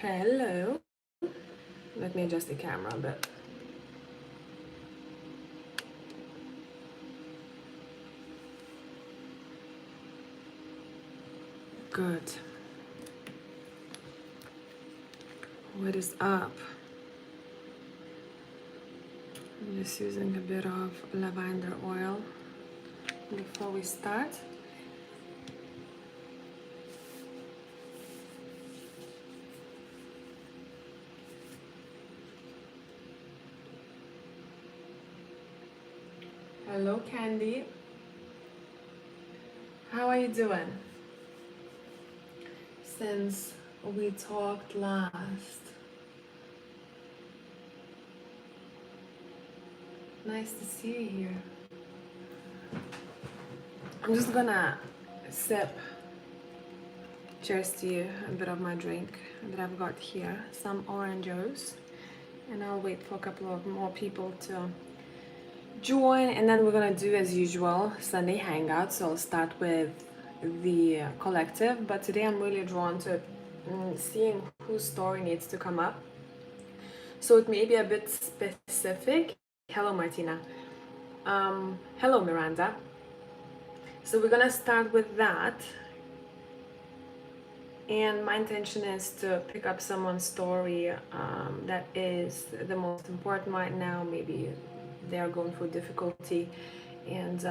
Hello. Let me adjust the camera a bit. Good. What is up? I'm just using a bit of lavender oil before we start. Hello, Candy. How are you doing? Since we talked last. Nice to see you here. I'm just gonna sip, cheers to you, a bit of my drink that I've got here. Some orange juice. And I'll wait for a couple of more people to join, and then we're gonna do as usual Sunday hangout. So I'll start with the collective, but today I'm really drawn to seeing whose story needs to come up, so it may be a bit specific. Hello, Martina. Hello, Miranda. So we're gonna start with that, and my intention is to pick up someone's story that is the most important right now. Maybe they're going through difficulty, and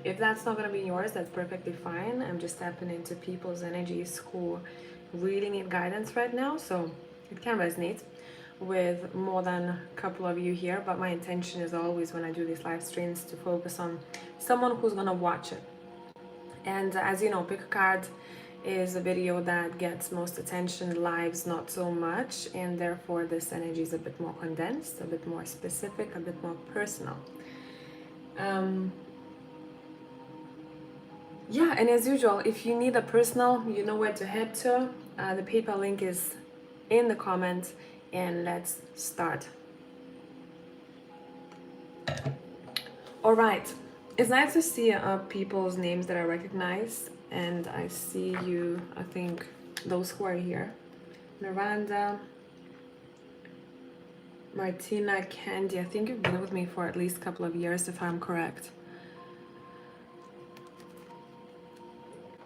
if that's not going to be yours, that's perfectly fine. I'm just tapping into people's energies who really need guidance right now, so it can resonate with more than a couple of you here, but my intention is always, when I do these live streams, to focus on someone who's going to watch it. And as you know, pick a card is a video that gets most attention, lives not so much, and therefore this energy is a bit more condensed, a bit more specific, a bit more personal. Yeah, and as usual, if you need a personal, you know where to head to. The PayPal link is in the comments, and let's start. All right, it's nice to see people's names that I recognize, and I see you, I think, those who are here. Miranda, Martina, Candy, I think you've been with me for at least a couple of years, if I'm correct.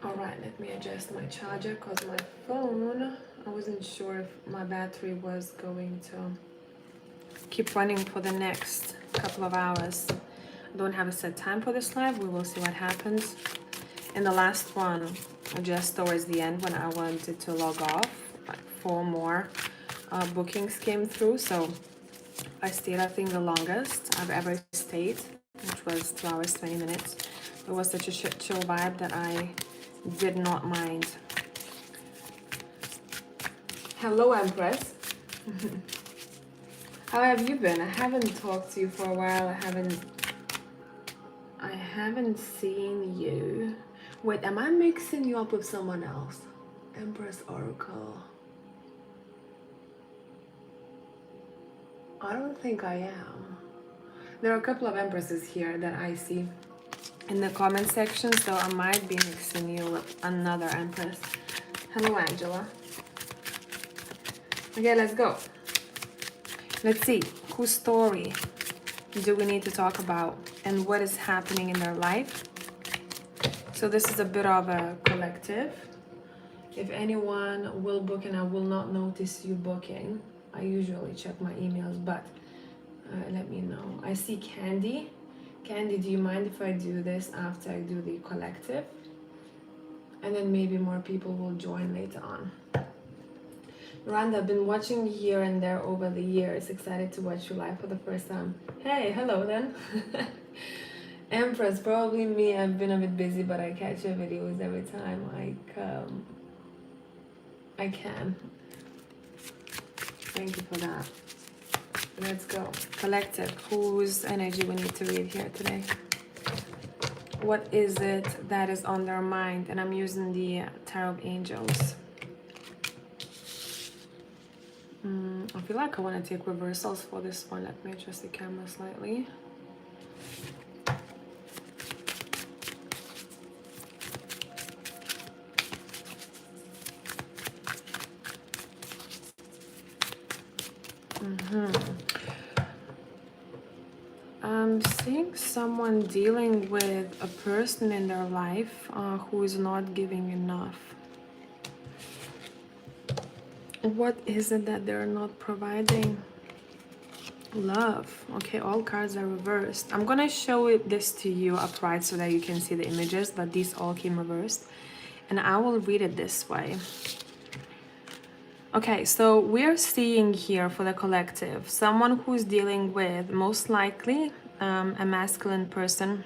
All right, let me adjust my charger, because my phone, I wasn't sure if my battery was going to keep running for the next couple of hours. I don't have a set time for this live. We will see what happens. In the last one, just towards the end, when I wanted to log off, like 4 more bookings came through. So I stayed, I think, the longest I've ever stayed, which was 2 hours, 20 minutes. It was such a chill vibe that I did not mind. Hello, Empress. How have you been? I haven't talked to you for a while. I haven't seen you. Wait, am I mixing you up with someone else? Empress Oracle. I don't think I am. There are a couple of empresses here that I see in the comment section, so I might be mixing you with another empress. Hello, Angela. Okay, let's go. Let's see, whose story do we need to talk about and what is happening in their life? So this is a bit of a collective. If anyone will book and I will not notice you booking, I usually check my emails, but let me know. I see Candy. Candy, do you mind if I do this after I do the collective? And then maybe more people will join later on. Miranda, I've been watching you here and there over the years. Excited to watch you live for the first time. Hey, hello then. Empress, probably me. I've been a bit busy, but I catch your videos every time I can. Thank you for that. Let's go. Collective, whose energy we need to read here today? What is it that is on their mind? And I'm using the Tarot of Angels. I feel like I want to take reversals for this one. Let me adjust the camera slightly. Seeing someone dealing with a person in their life who is not giving enough. What is it that they're not providing? Love. Okay, all cards are reversed. I'm gonna show this to you upright so that you can see the images, but these all came reversed. And I will read it this way. Okay, so we're seeing here for the collective, someone who's dealing with, most likely, a masculine person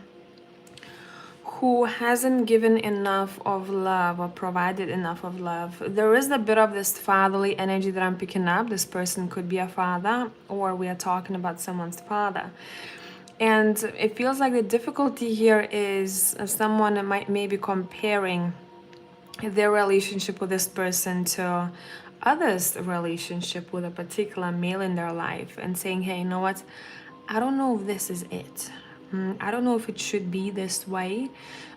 who hasn't given enough of love or provided enough of love. There is a bit of this fatherly energy that I'm picking up. This person could be a father, or we are talking about someone's father. And it feels like the difficulty here is someone might maybe comparing their relationship with this person to others' relationship with a particular male in their life and saying, hey, you know what? I don't know if this is it. I don't know if it should be this way.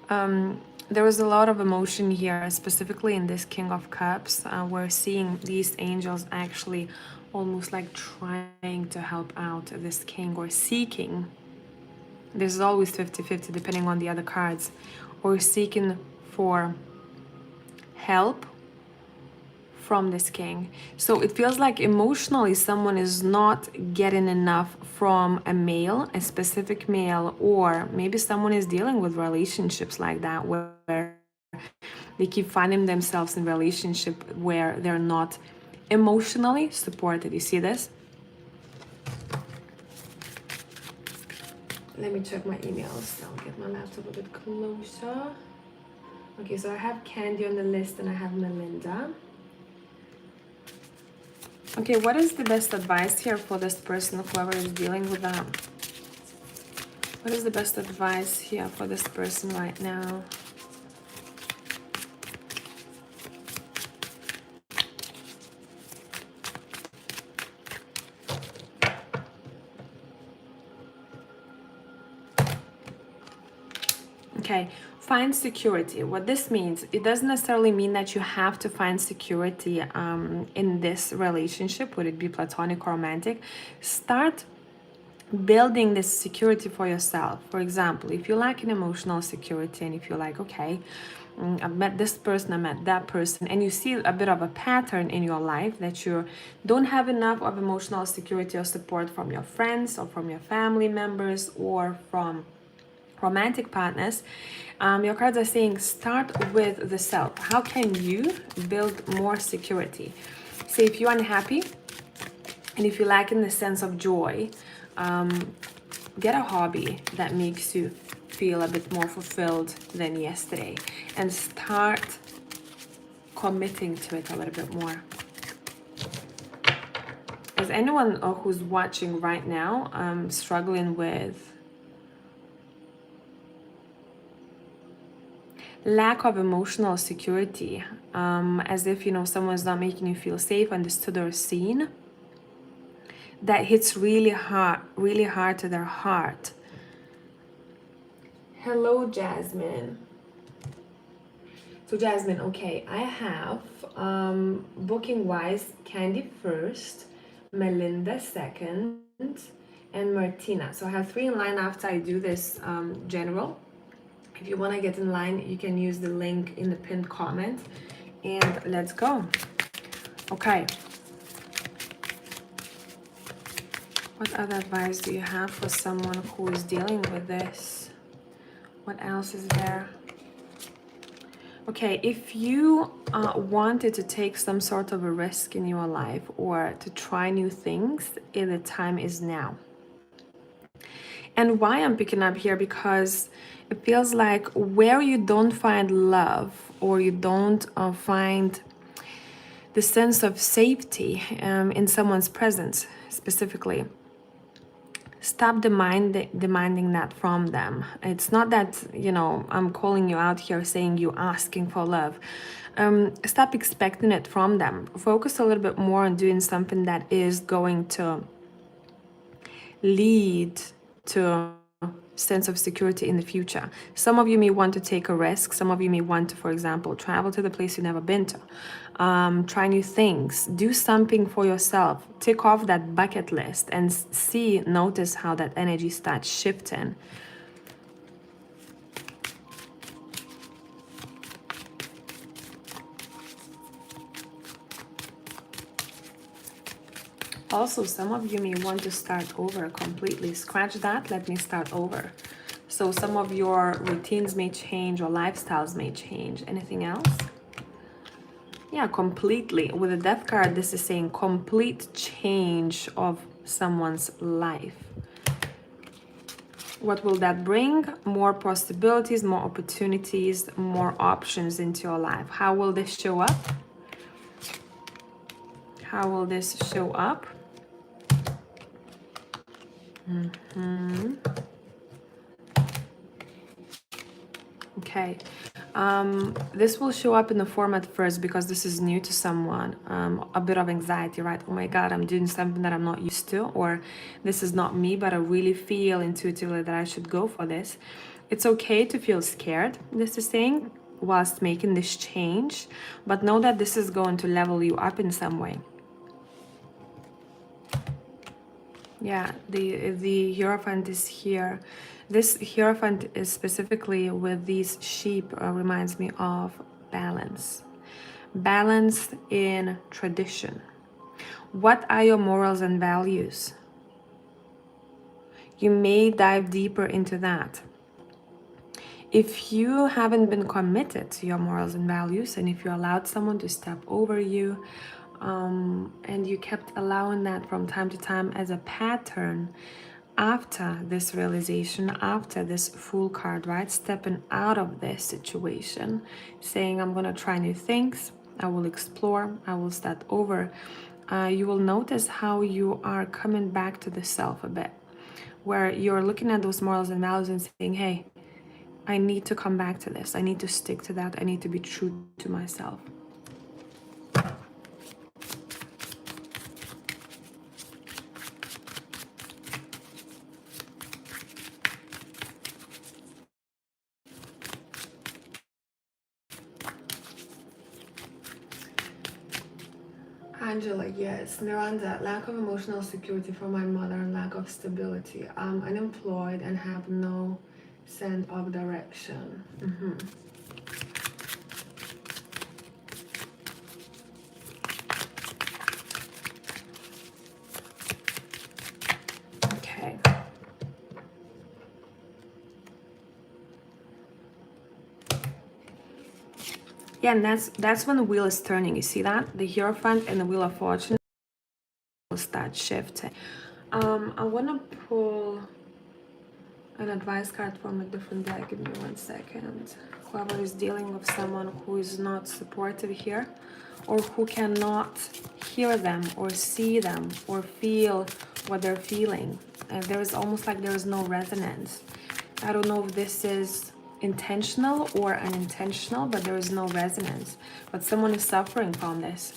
There was a lot of emotion here, specifically in this King of Cups. We're seeing these angels actually almost like trying to help out this king, or seeking. This is always 50-50 depending on the other cards, or seeking for help from this king. So it feels like emotionally someone is not getting enough from a male, a specific male, or maybe someone is dealing with relationships like that where they keep finding themselves in relationship where they're not emotionally supported. You see this? Let me check my emails. I'll get my laptop a bit closer. Okay, so I have Candy on the list and I have Melinda. Okay, what is the best advice here for this person, whoever is dealing with that? What is the best advice here for this person right now? Okay, find security. What this means, it doesn't necessarily mean that you have to find security in this relationship, would it be platonic or romantic. Start building this security for yourself. For example, if you lack an emotional security and if you're like, okay, I've met this person, I met that person, and you see a bit of a pattern in your life that you don't have enough of emotional security or support from your friends or from your family members or from romantic partners, your cards are saying start with the self. How can you build more security? Say if you're unhappy and if you lack in the sense of joy, get a hobby that makes you feel a bit more fulfilled than yesterday and start committing to it a little bit more. Is anyone who's watching right now struggling with lack of emotional security, as if, you know, someone's not making you feel safe, understood, or seen? That hits really hard to their heart. Hello, Jasmine. So Jasmine, okay, I have booking wise Candy first, Melinda second, and Martina. So I have 3 in line after I do this general. If you want to get in line, you can use the link in the pinned comment. And let's go. Okay. What other advice do you have for someone who is dealing with this? What else is there? Okay, if you wanted to take some sort of a risk in your life or to try new things, the time is now. And why I'm picking up here, because it feels like where you don't find love or you don't find the sense of safety in someone's presence specifically, stop demanding that from them. It's not that, you know, I'm calling you out here saying you asking for love. Stop expecting it from them. Focus a little bit more on doing something that is going to lead to sense of security in the future. Some of you may want to take a risk. Some of you may want to, for example, travel to the place you've never been to, try new things, do something for yourself, tick off that bucket list and notice how that energy starts shifting. Also, some of you may want to start over completely. Scratch that, let me start over. So some of your routines may change or lifestyles may change. Anything else? Yeah, completely. With the death card, this is saying complete change of someone's life. What will that bring? More possibilities, more opportunities, more options into your life. How will this show up? How will this show up? Okay. This will show up in the form at first because this is new to someone. A bit of anxiety, right? Oh my God, I'm doing something that I'm not used to, or this is not me, but I really feel intuitively that I should go for this. It's okay to feel scared, this is saying, whilst making this change, but know that this is going to level you up in some way. Yeah, the Hierophant is here. This Hierophant is specifically with these sheep reminds me of balance. Balance in tradition. What are your morals and values? You may dive deeper into that. If you haven't been committed to your morals and values, and if you allowed someone to step over you, and you kept allowing that from time to time as a pattern, after this realization, after this Fool card, right, stepping out of this situation, saying I'm gonna try new things, I will explore, I will start over, you will notice how you are coming back to the self a bit, where you're looking at those morals and values and saying, hey, I need to come back to this, I need to stick to that, I need to be true to myself. Angela, yes. Miranda, lack of emotional security for my mother and lack of stability. I'm unemployed and have no sense of direction. Okay. Yeah, and that's when the wheel is turning. You see that? The Hierophant and the Wheel of Fortune will start shifting. I want to pull an advice card from a different deck. Give me 1 second. Whoever is dealing with someone who is not supportive here, or who cannot hear them or see them or feel what they're feeling. There is almost like there is no resonance. I don't know if this is intentional or unintentional, but there is no resonance. But someone is suffering from this.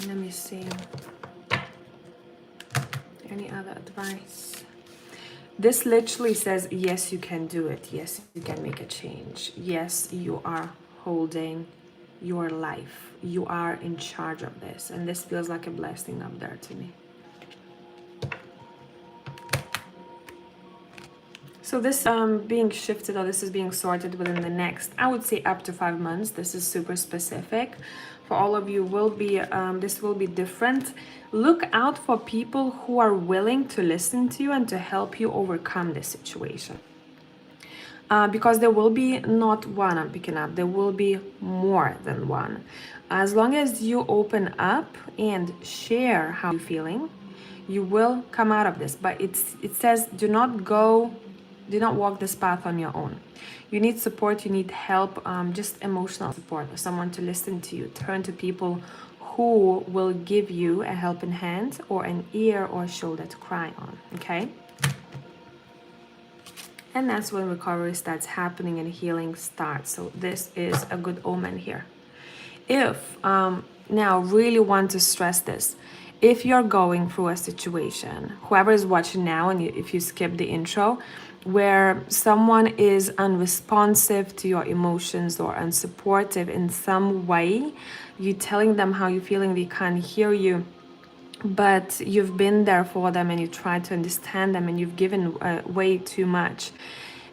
Let me see. Any other advice? This literally says, yes, you can do it. Yes, you can make a change. Yes, you are holding your life. You are in charge of this. And this feels like a blessing up there to me. So this being shifted, or this is being sorted within the next, I would say up to 5 months. This is super specific. For all of you, will be this will be different. Look out for people who are willing to listen to you and to help you overcome this situation. Because there will be not one I'm picking up, there will be more than one. As long as you open up and share how you're feeling, you will come out of this. But it says do not walk this path on your own. You need support, you need help, just emotional support, or someone to listen to you. Turn to people who will give you a helping hand or an ear or a shoulder to cry on, okay? And that's when recovery starts happening and healing starts. So this is a good omen here. If now really want to stress this, if you're going through a situation, whoever is watching now, and if you skip the intro, where someone is unresponsive to your emotions or unsupportive in some way, you telling them how you're feeling, they can't hear you, but you've been there for them and you try to understand them and you've given way too much.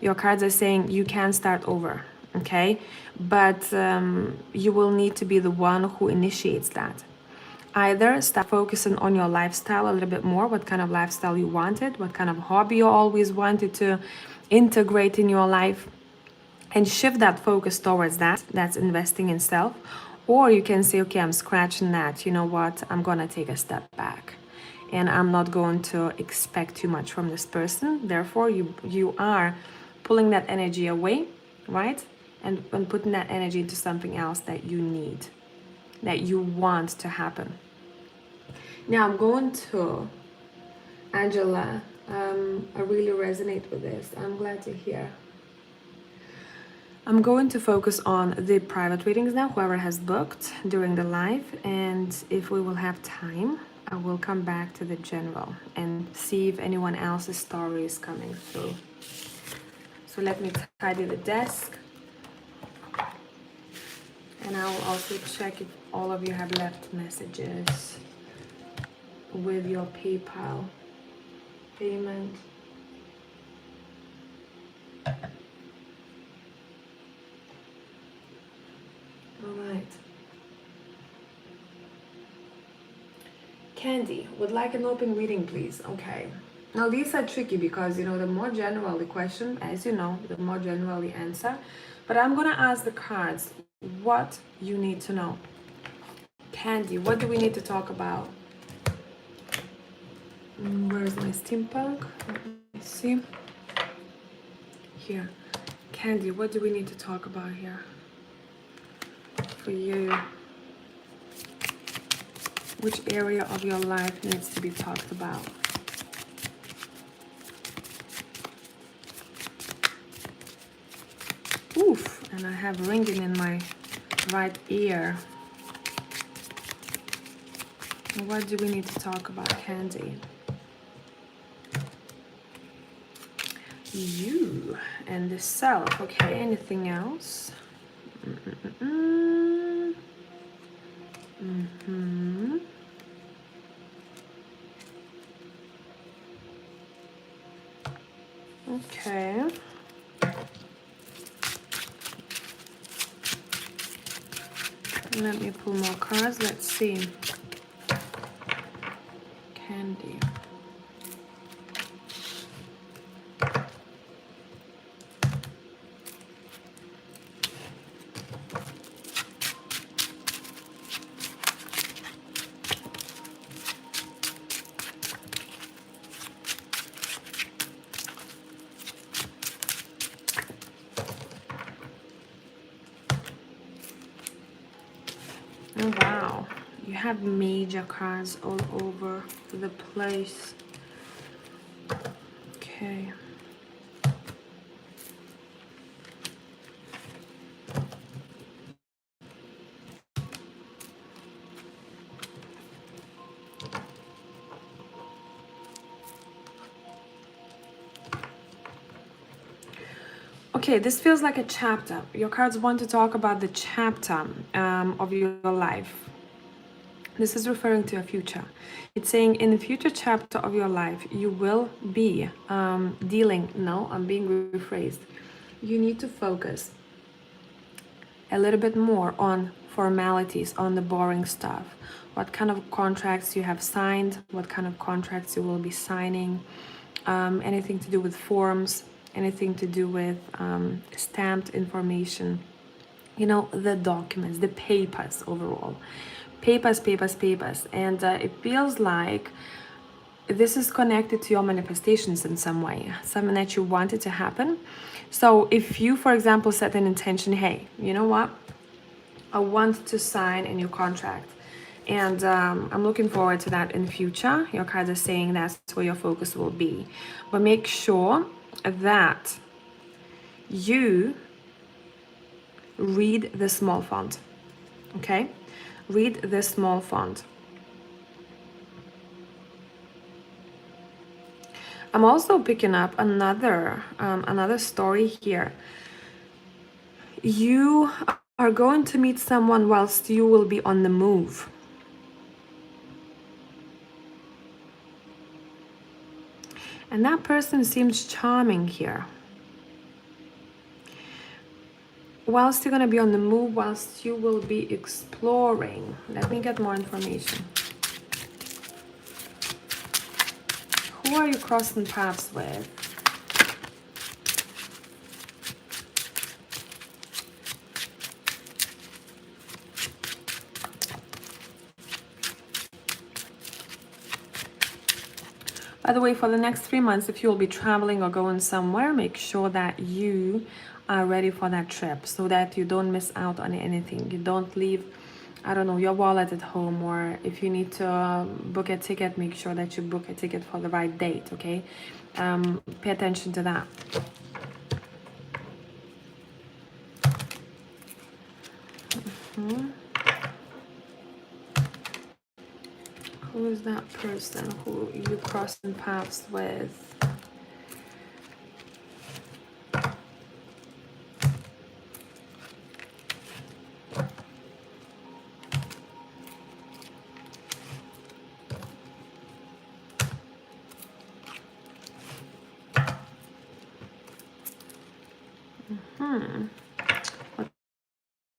Your cards are saying you can start over, okay? But you will need to be the one who initiates that. Either start focusing on your lifestyle a little bit more, what kind of lifestyle you wanted, what kind of hobby you always wanted to integrate in your life, and shift that focus towards that. That's investing in self. Or you can say, okay, I'm scratching that. You know what? I'm gonna take a step back, and I'm not going to expect too much from this person. Therefore, you are pulling that energy away, right? And putting that energy into something else that you need, that you want to happen. Now I'm going to Angela. I really resonate with this. I'm glad to hear. I'm going to focus on the private readings now, whoever has booked during the live, and if we will have time, I will come back to the general and see if anyone else's story is coming through. So let me tidy the desk, and I'll also check if all of you have left messages with your PayPal payment. All right. Candy, would like an open reading, please. Okay. Now these are tricky because, you know, the more general the question, as you know, the more general the answer. But I'm going to ask the cards what you need to know. Candy, what do we need to talk about? Where is my steampunk? Let me see. Here. Candy, what do we need to talk about here? For you. Which area of your life needs to be talked about? Oof, and I have ringing in my right ear. What do we need to talk about, Candy? You and the self. Okay, anything else? Okay. Let me pull more cards. Let's see. Candy. Oh wow, you have major cards all over the place. Okay. Okay, this feels like a chapter. Your cards want to talk about the chapter of your life. This is referring to a future. It's saying in the future chapter of your life, you will be dealing, no, I'm being rephrased. You need to focus a little bit more on formalities, on the boring stuff. What kind of contracts you have signed, what kind of contracts you will be signing, anything to do with forms, anything to do with stamped information, you know, the documents, the papers overall. Papers. And it feels like this is connected to your manifestations in some way, something that you wanted to happen. So if you, for example, set an intention, hey, you know what? I want to sign a new contract. And I'm looking forward to that in the future. Your cards are saying that's where your focus will be. But make sure that you read the small font. Okay, read this small font. I'm also picking up another story here. You are going to meet someone whilst you will be on the move. And that person seems charming here. Whilst you're going to be on the move, whilst you will be exploring. Let me get more information. Who are you crossing paths with? By the way, for the next 3 months, if you'll be traveling or going somewhere, make sure that you are ready for that trip so that you don't miss out on anything. You don't leave, I don't know, your wallet at home, or if you need to book a ticket, make sure that you book a ticket for the right date, okay? Pay attention to that. Who is that person who you crossing paths with?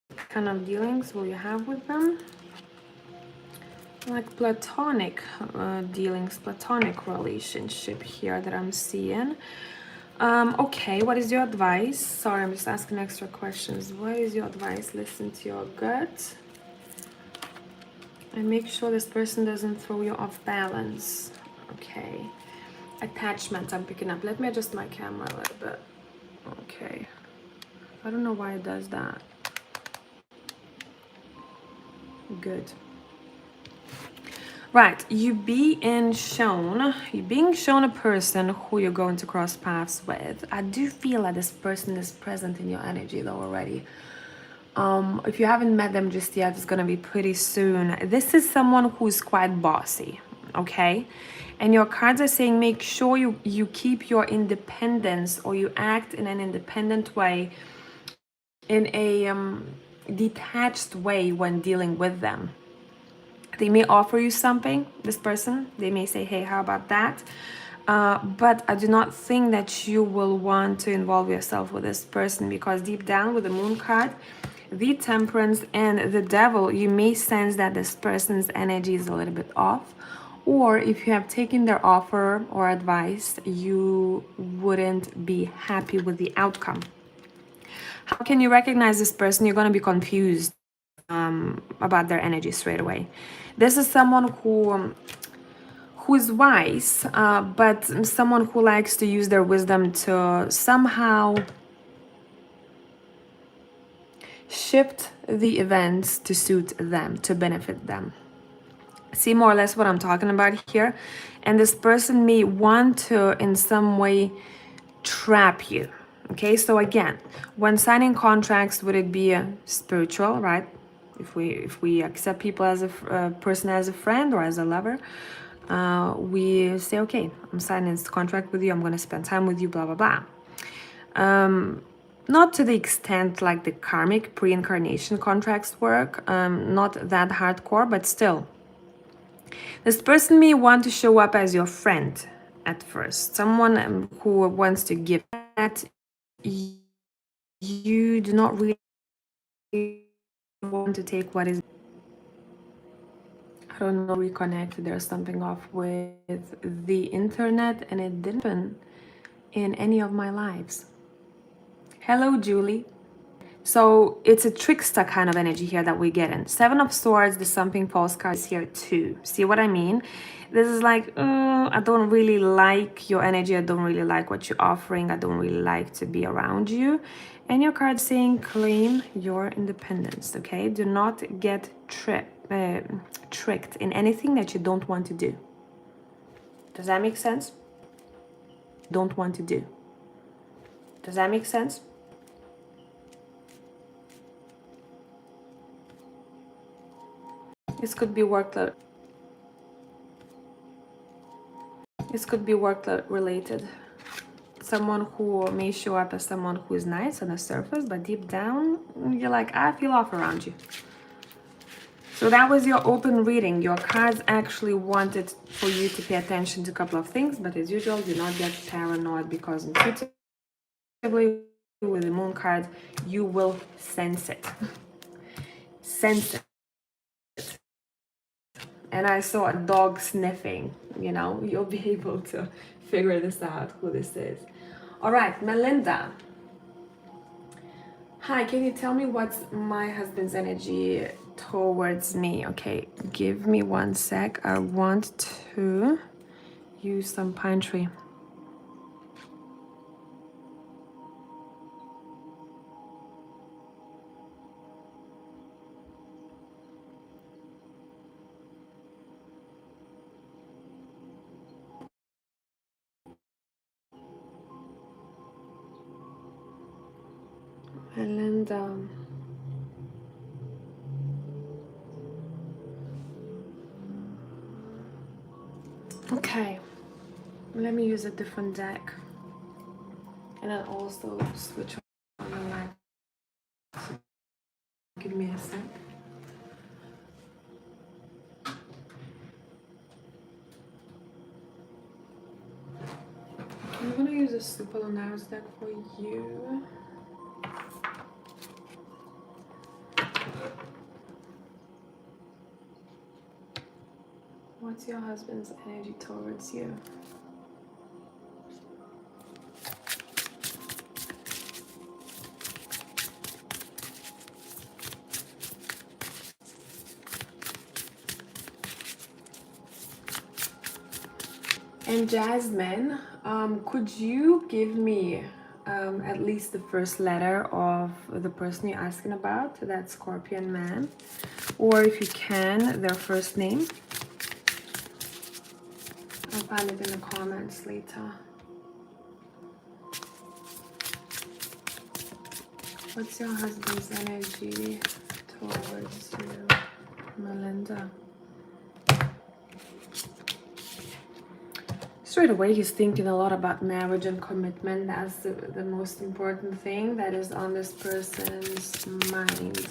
What kind of dealings will you have with them? Like platonic dealings, platonic relationship here that I'm seeing. Okay, what is your advice? Sorry, I'm just asking extra questions. What is your advice? Listen to your gut and make sure this person doesn't throw you off balance. Okay, attachment I'm picking up. Let me adjust my camera a little bit. Okay, I don't know why it does that. Good. Right, you're being shown a person who you're going to cross paths with. I do feel that this person is present in your energy though already. If you haven't met them just yet, it's gonna be pretty soon. This is someone who's quite bossy, okay? And your cards are saying make sure you keep your independence, or you act in an independent way, in a detached way when dealing with them. They may offer you something, this person. They may say, hey, how about that? But I do not think that you will want to involve yourself with this person, because deep down with the moon card, the temperance and the devil, you may sense that this person's energy is a little bit off. Or if you have taken their offer or advice, you wouldn't be happy with the outcome. How can you recognize this person? You're going to be confused about their energy straight away. This is someone who is wise, but someone who likes to use their wisdom to somehow shift the events to suit them, to benefit them. See more or less what I'm talking about here? And this person may want to in some way trap you. Okay, so again, when signing contracts, would it be spiritual, right? If we accept people as a person, as a friend or as a lover, we say, okay, I'm signing this contract with you, I'm going to spend time with you, blah blah blah. Not to the extent like the karmic pre-incarnation contracts work, not that hardcore, but still, this person may want to show up as your friend at first, someone who wants to give that. You do not really want to take what is, I don't know, reconnect. There's something off with the internet, and it didn't happen in any of my lives. Hello, Julie. So it's a trickster kind of energy here that we get in. 7 of Swords, the something false card is here too. See what I mean? This is like, I don't really like your energy. I don't really like what you're offering. I don't really like to be around you. And your card saying claim your independence, okay? Do not get tricked in anything that you don't want to do. Does that make sense? Don't want to do. Does that make sense? This could be work related. Someone who may show up as someone who is nice on the surface, but deep down you're like, I feel off around you. So that was your open reading. Your cards actually wanted for you to pay attention to a couple of things, but as usual, do not get paranoid, because intuitively with the moon card, you will sense it. Sense it. And I saw a dog sniffing, you know, you'll be able to figure this out, who this is. All right, Melinda. Hi, can you tell me what's my husband's energy towards me? Okay, give me 1 sec. I want to use some pine tree. Melinda. Okay, let me use a different deck. And then also switch on the light. So give me a sec. I'm gonna use a super Lunaris deck for you. What's your husband's energy towards you? And Jasmine, could you give me at least the first letter of the person you're asking about, that Scorpion man? Or if you can, their first name. I'll find it in the comments later. What's your husband's energy towards you, Melinda? Straight away, he's thinking a lot about marriage and commitment. That's the most important thing that is on this person's mind.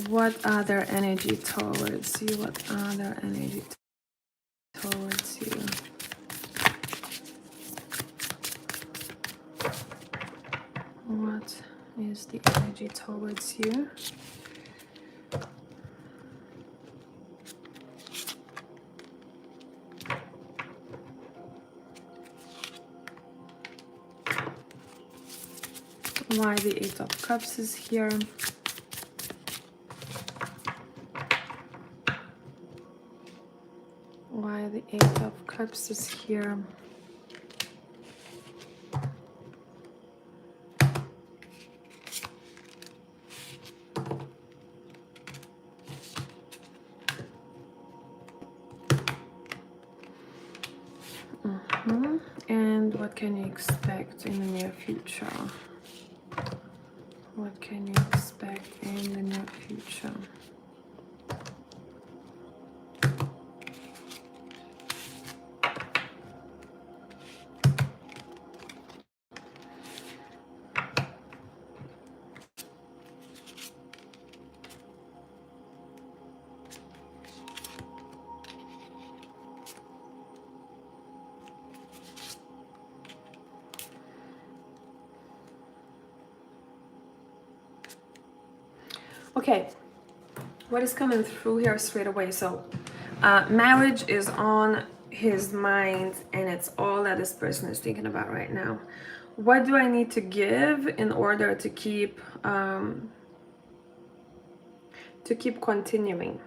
What are their energy towards you? What are their energy towards you? What is the energy towards you? Why the Eight of Cups is here? Why the Eight of Cups is here? And what can you expect in the near future? What can you expect in the near future? Okay, what is coming through here straight away? So marriage is on his mind, and it's all that this person is thinking about right now. What do I need to give in order to keep continuing?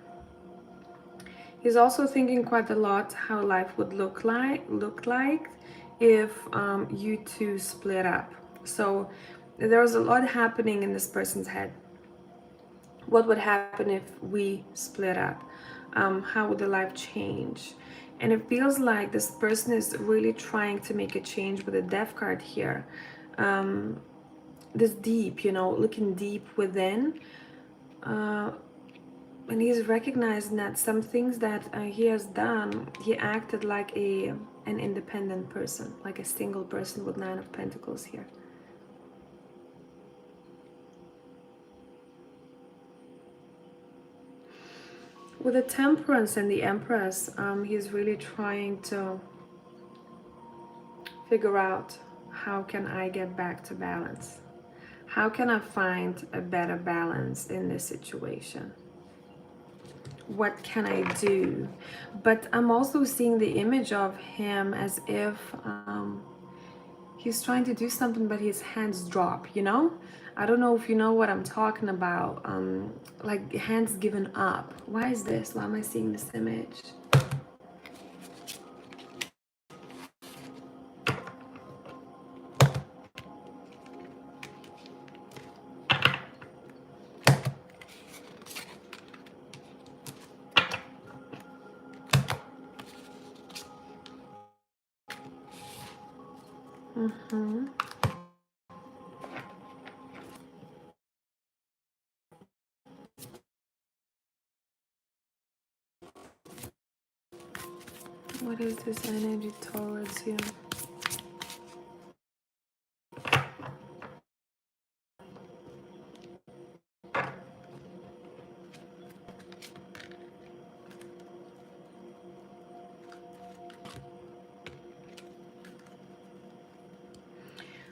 He's also thinking quite a lot how life would look like if you two split up. So there's a lot happening in this person's head. What would happen if we split up? How would the life change? And it feels like this person is really trying to make a change with the Death card here. This deep, you know, looking deep within. And he's recognizing that some things that he has done, he acted like an independent person, like a single person with 9 of Pentacles here. With the Temperance and the Empress, he's really trying to figure out, how can I get back to balance? How can I find a better balance in this situation? What can I do? But I'm also seeing the image of him as if he's trying to do something, but his hands drop, you know? I don't know if you know what I'm talking about. Like hands given up. Why is this? Why am I seeing this image? Mm-hmm. What is this energy towards you?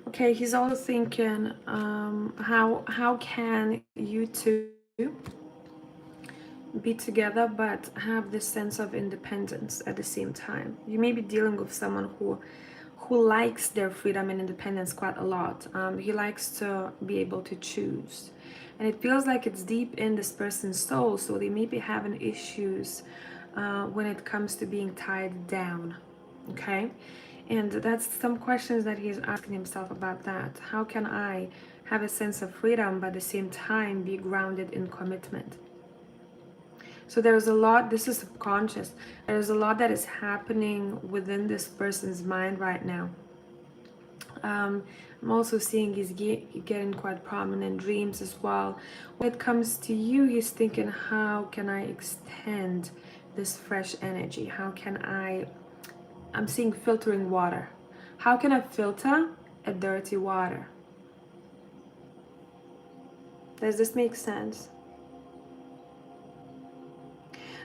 Okay, he's also thinking, how can you two be together but have this sense of independence at the same time? You may be dealing with someone who likes their freedom and independence quite a lot. He likes to be able to choose, and it feels like it's deep in this person's soul, so they may be having issues when it comes to being tied down. Okay, and that's some questions that he's asking himself about that. How can I have a sense of freedom but at the same time be grounded in commitment? So there's a lot, this is subconscious, there's a lot that is happening within this person's mind right now. I'm also seeing he's getting quite prominent dreams as well. When it comes to you, he's thinking, how can I extend this fresh energy? How can I'm seeing filtering water. How can I filter a dirty water? Does this make sense?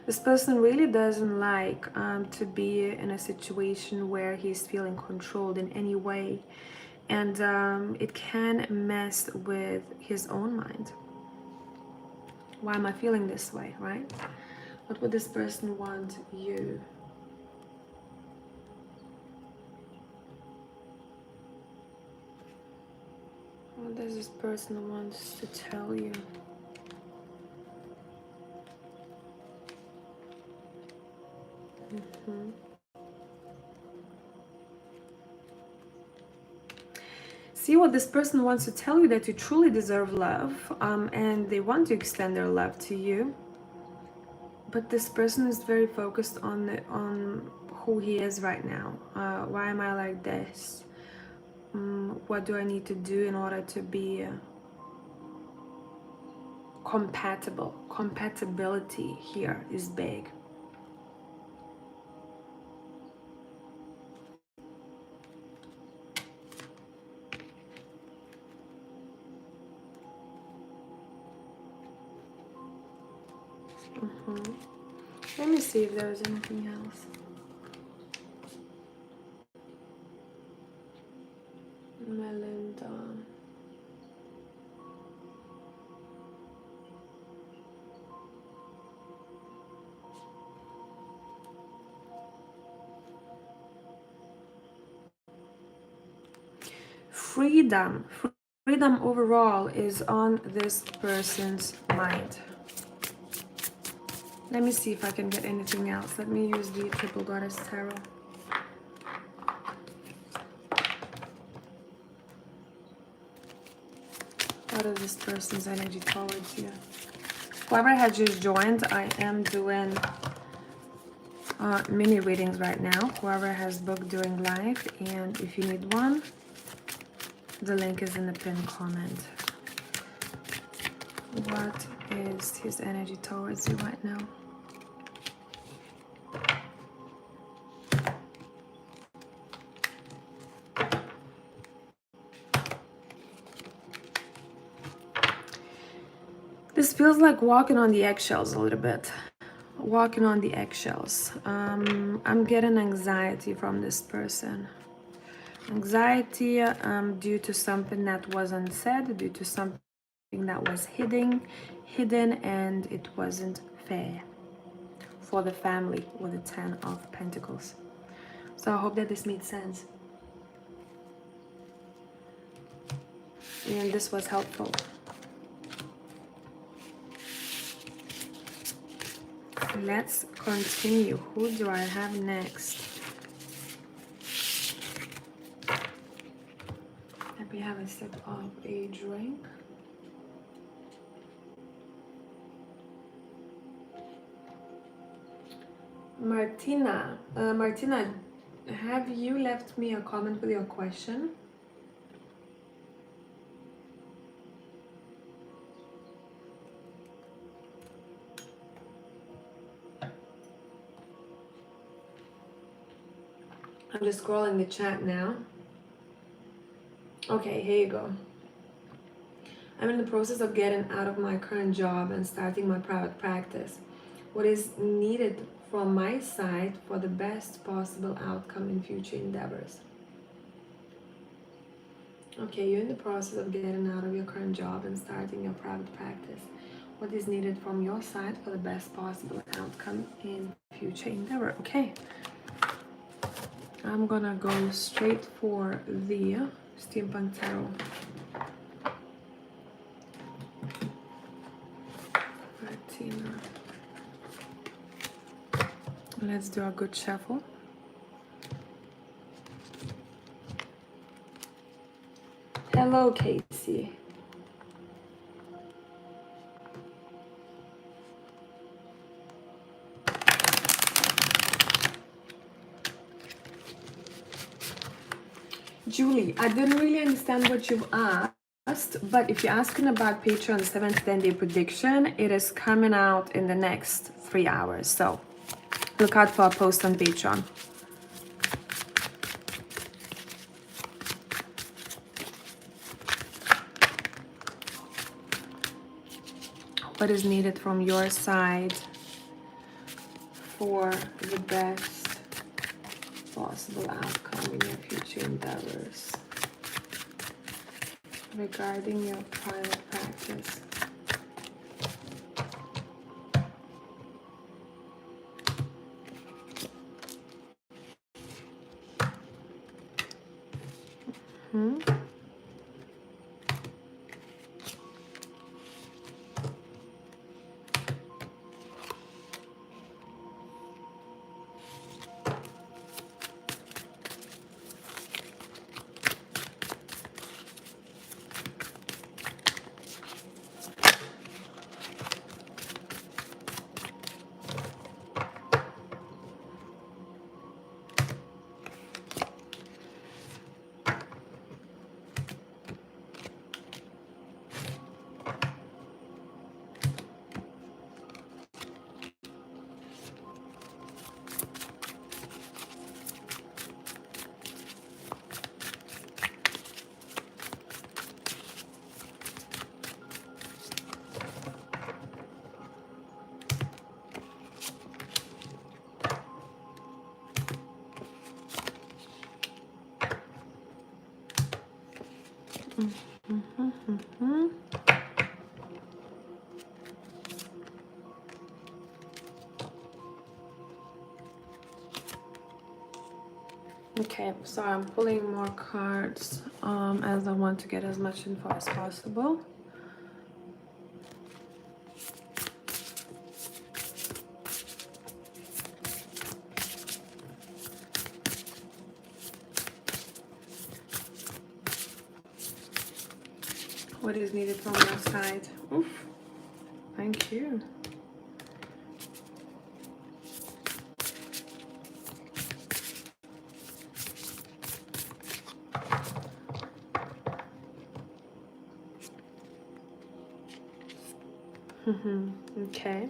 This person really doesn't like to be in a situation where he's feeling controlled in any way. And it can mess with his own mind. Why am I feeling this way, right? What would this person want you? What does this person want to tell you? Mm-hmm. See, what this person wants to tell you, that you truly deserve love, and they want to extend their love to you. But this person is very focused on who he is right now. Why am I like this? What do I need to do in order to be compatible? Compatibility here is big. Let me see if there's anything else. Melinda. Freedom. Freedom overall is on this person's mind. Let me see if I can get anything else. Let me use the Triple Goddess Tarot. What is this person's energy towards you? Whoever had just joined, I am doing mini readings right now. Whoever has booked doing live, and if you need one, the link is in the pinned comment. What is his energy towards you right now? This feels like walking on the eggshells a little bit. Walking on the eggshells. I'm getting anxiety from this person. Anxiety due to something that wasn't said, due to something that was hidden, and it wasn't fair for the family with the 10 of Pentacles. So I hope that this made sense. And this was helpful. Let's continue. Who do I have next? Let me have a sip of a drink. Martina. Martina, have you left me a comment with your question? I'm just scrolling the chat now. Okay, here you go. I'm in the process of getting out of my current job and starting my private practice. What is needed from my side for the best possible outcome in future endeavors? Okay, you're in the process of getting out of your current job and starting your private practice. What is needed from your side for the best possible outcome in future endeavor? Okay. I'm gonna go straight for the Steampunk Tarot. Martina. Let's do a good shuffle. Hello, Casey. Julie, I didn't really understand what you've asked, but if you're asking about Patreon 7 to 10 day prediction, it is coming out in the next 3 hours. So look out for a post on Patreon. What is needed from your side for the best possible outcome in your future endeavors regarding your private practice? Okay, so I'm pulling more cards as I want to get as much info as possible. What is needed from your side? Oof, thank you. Okay.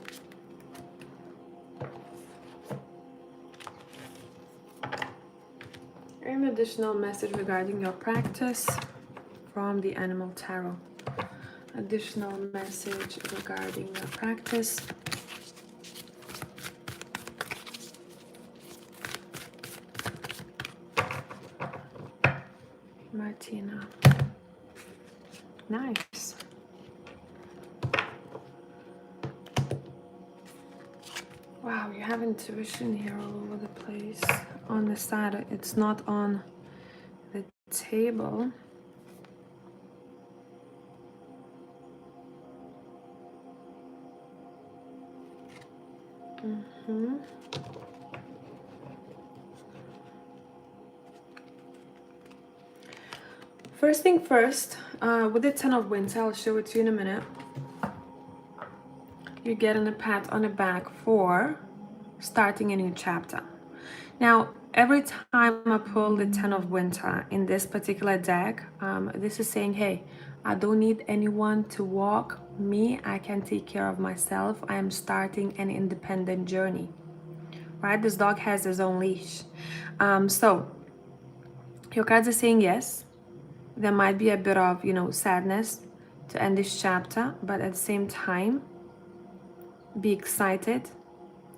An additional message regarding your practice from the Animal Tarot. Additional message regarding your practice. Martina. Nice. Wow, you have intuition here all over the place. On the side, it's not on the table. First thing first, with the Ten of Wands, I'll show it to you in a minute. You're getting a pat on the back for starting a new chapter. Now, every time I pull the Ten of Winter in this particular deck, this is saying, hey, I don't need anyone to walk me. I can take care of myself. I am starting an independent journey, right? This dog has his own leash. So your cards are saying yes. There might be a bit of, sadness to end this chapter, but at the same time, be excited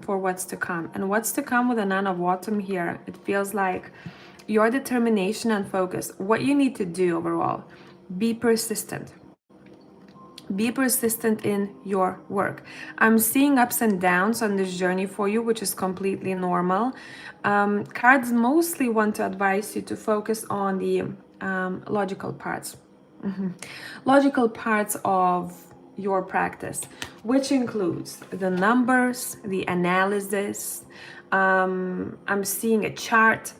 for what's to come. And what's to come with the Nine of Autumn here, it feels like your determination and focus. What you need to do overall, be persistent. Be persistent in your work. I'm seeing ups and downs on this journey for you, which is completely normal. Cards mostly want to advise you to focus on the logical parts. Logical parts of your practice, which includes the numbers, the analysis. I'm seeing a chart,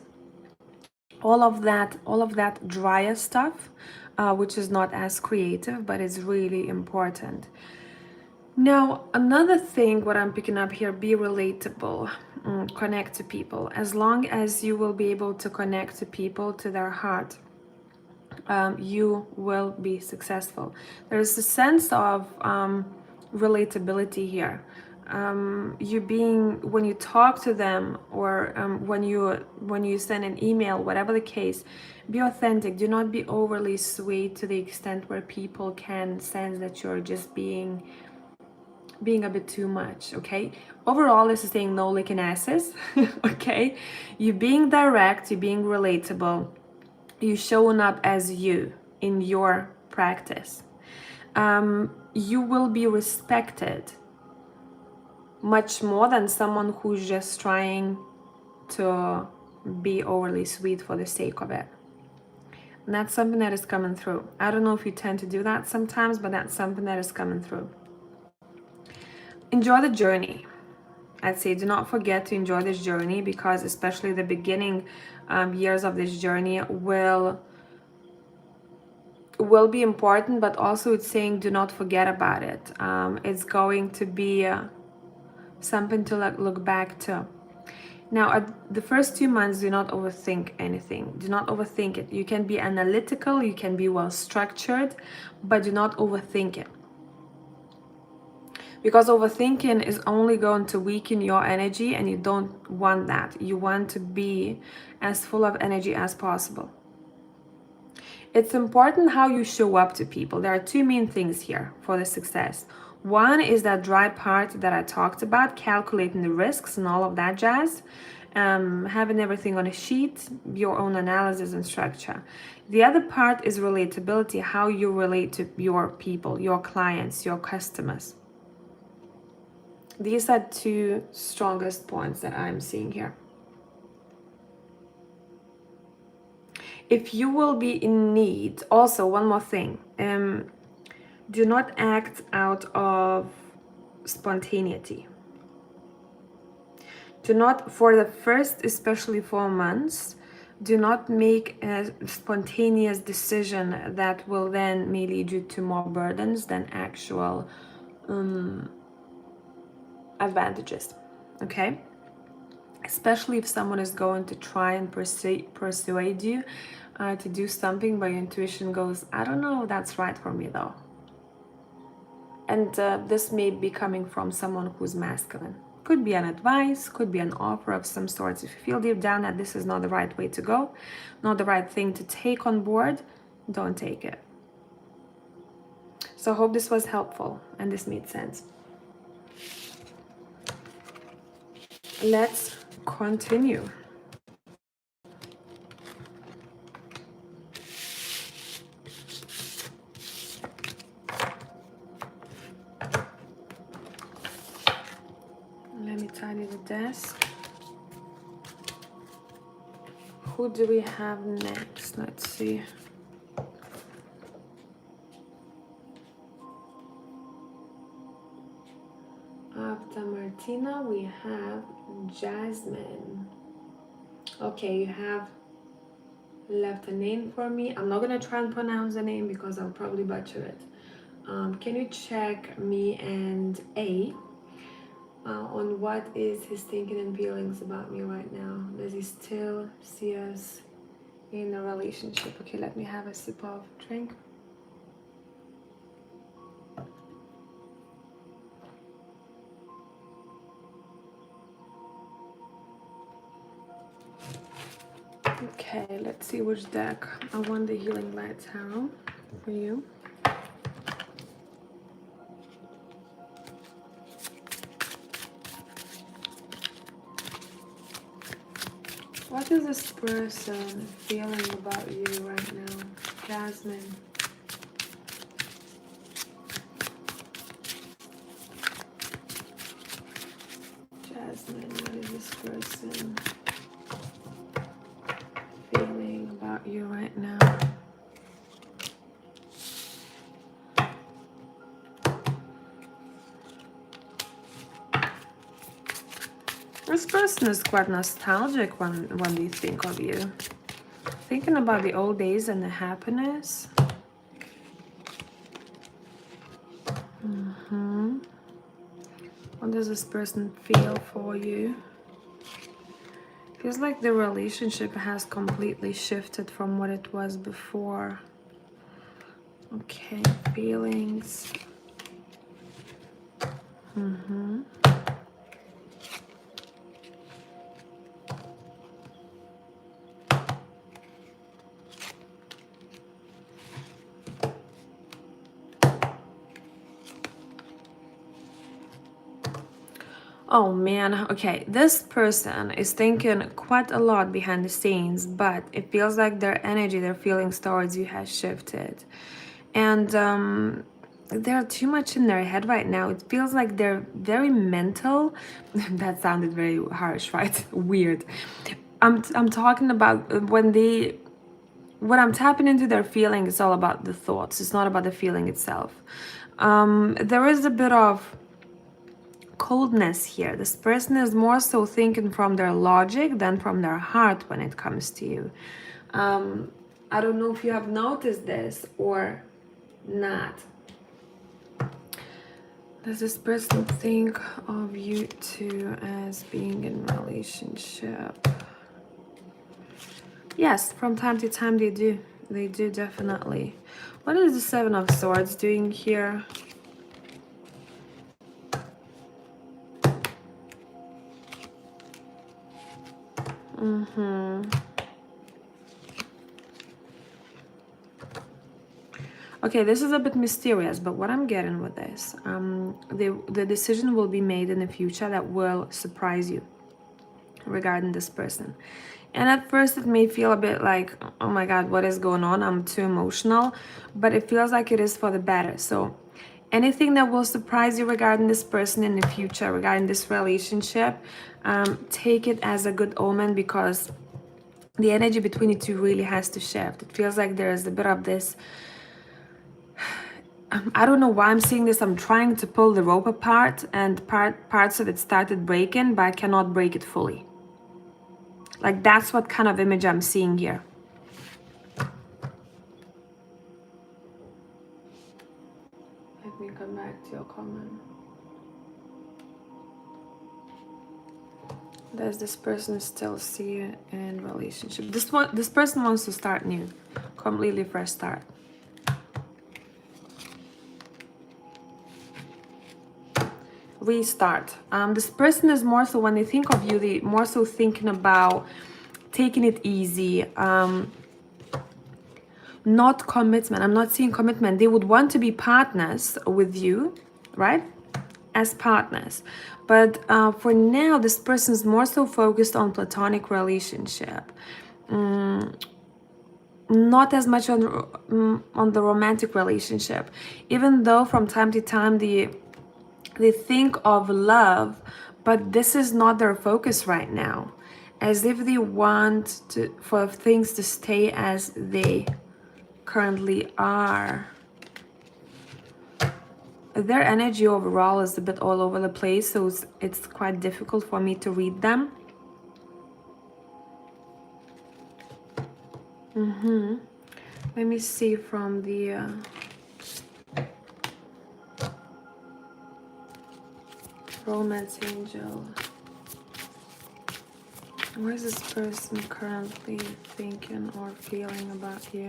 all of that drier stuff, which is not as creative, but is really important. Now, another thing, what I'm picking up here, be relatable, connect to people. As long as you will be able to connect to people, to their heart, you will be successful. There's a sense of relatability here. When you talk to them, or when you send an email, whatever the case, be authentic. Do not be overly sweet to the extent where people can sense that you're just being a bit too much. Okay, overall this is saying no licking asses. Okay, you being direct, you being relatable, you showing up as you in your practice. You will be respected much more than someone who's just trying to be overly sweet for the sake of it. And that's something that is coming through. I don't know if you tend to do that sometimes, but that's something that is coming through. Enjoy the journey. I'd say do not forget to enjoy this journey, because especially the beginning years of this journey will be important, but also it's saying do not forget about it. It's going to be something to look back to. Now, the first 2 months, do not overthink anything. Do not overthink it. You can be analytical, you can be well structured, but do not overthink it. Because overthinking is only going to weaken your energy, and you don't want that. You want to be as full of energy as possible. It's important how you show up to people. There are 2 main things here for the success. One is that dry part that I talked about, calculating the risks and all of that jazz, having everything on a sheet, your own analysis and structure. The other part is relatability, how you relate to your people, your clients, your customers. These are 2 strongest points that I'm seeing here. If you will be in need, also one more thing, do not act out of spontaneity. Do not, for the first, especially 4 months, do not make a spontaneous decision that will then may lead you to more burdens than actual advantages, okay? Especially if someone is going to try and persuade you to do something, but your intuition goes, I don't know if that's right for me though. And this may be coming from someone who's masculine. Could be an advice, could be an offer of some sorts. If you feel deep down that this is not the right way to go, not the right thing to take on board, don't take it. So I hope this was helpful and this made sense. Let's continue. Let me tidy the desk. Who do we have next? Let's see. After Martina, we have Jasmine. Okay, you have left a name for me. I'm not gonna try and pronounce the name because I'll probably butcher it. Can you check me and A on what is his thinking and feelings about me right now? Does he still see us in a relationship? Okay, let me have a sip of drink. Okay, let's see which deck. I want the Healing Light Tarot for you. What is this person feeling about you right now? Jasmine. Jasmine, what is this person feeling about you right now? This person is quite nostalgic when they think of you. Thinking about the old days and the happiness. What does this person feel for you? Feels like the relationship has completely shifted from what it was before. Okay, feelings. Oh man, okay, this person is thinking quite a lot behind the scenes, but it feels like their energy, their feelings towards you has shifted. And they're too much in their head right now. It feels like they're very mental. That sounded very harsh, right? Weird. I'm talking about when I'm tapping into their feeling, it's all about the thoughts. It's not about the feeling itself. There is a bit of coldness here. This person is more so thinking from their logic than from their heart when it comes to you. I don't know if you have noticed this or not. Does this person think of you two as being in a relationship? Yes, from time to time they do. They do, definitely. What is the Seven of Swords doing here? Okay, this is a bit mysterious, but what I'm getting with this, the decision will be made in the future that will surprise you regarding this person. And at first it may feel a bit like, oh my god, what is going on? I'm too emotional, but it feels like it is for the better. So anything that will surprise you regarding this person in the future, regarding this relationship, take it as a good omen, because the energy between you two really has to shift. It feels like there's a bit of this, I don't know why I'm seeing this. I'm trying to pull the rope apart and parts of it started breaking, but I cannot break it fully. Like, that's what kind of image I'm seeing here. Let me come back to your comment. Does this person still see you in relationship? This person wants to start new, completely fresh start. restart. This person is more so, when they think of you, they more so thinking about taking it easy, not commitment. I'm not seeing commitment. They would want to be partners with you, right? As partners. But for now, this person is more so focused on platonic relationship. Not as much on the romantic relationship. Even though from time to time they think of love, but this is not their focus right now. As if they want for things to stay as they currently are. Their energy overall is a bit all over the place, so it's quite difficult for me to read them. Let me see from the romance angel. What is this person currently thinking or feeling about you?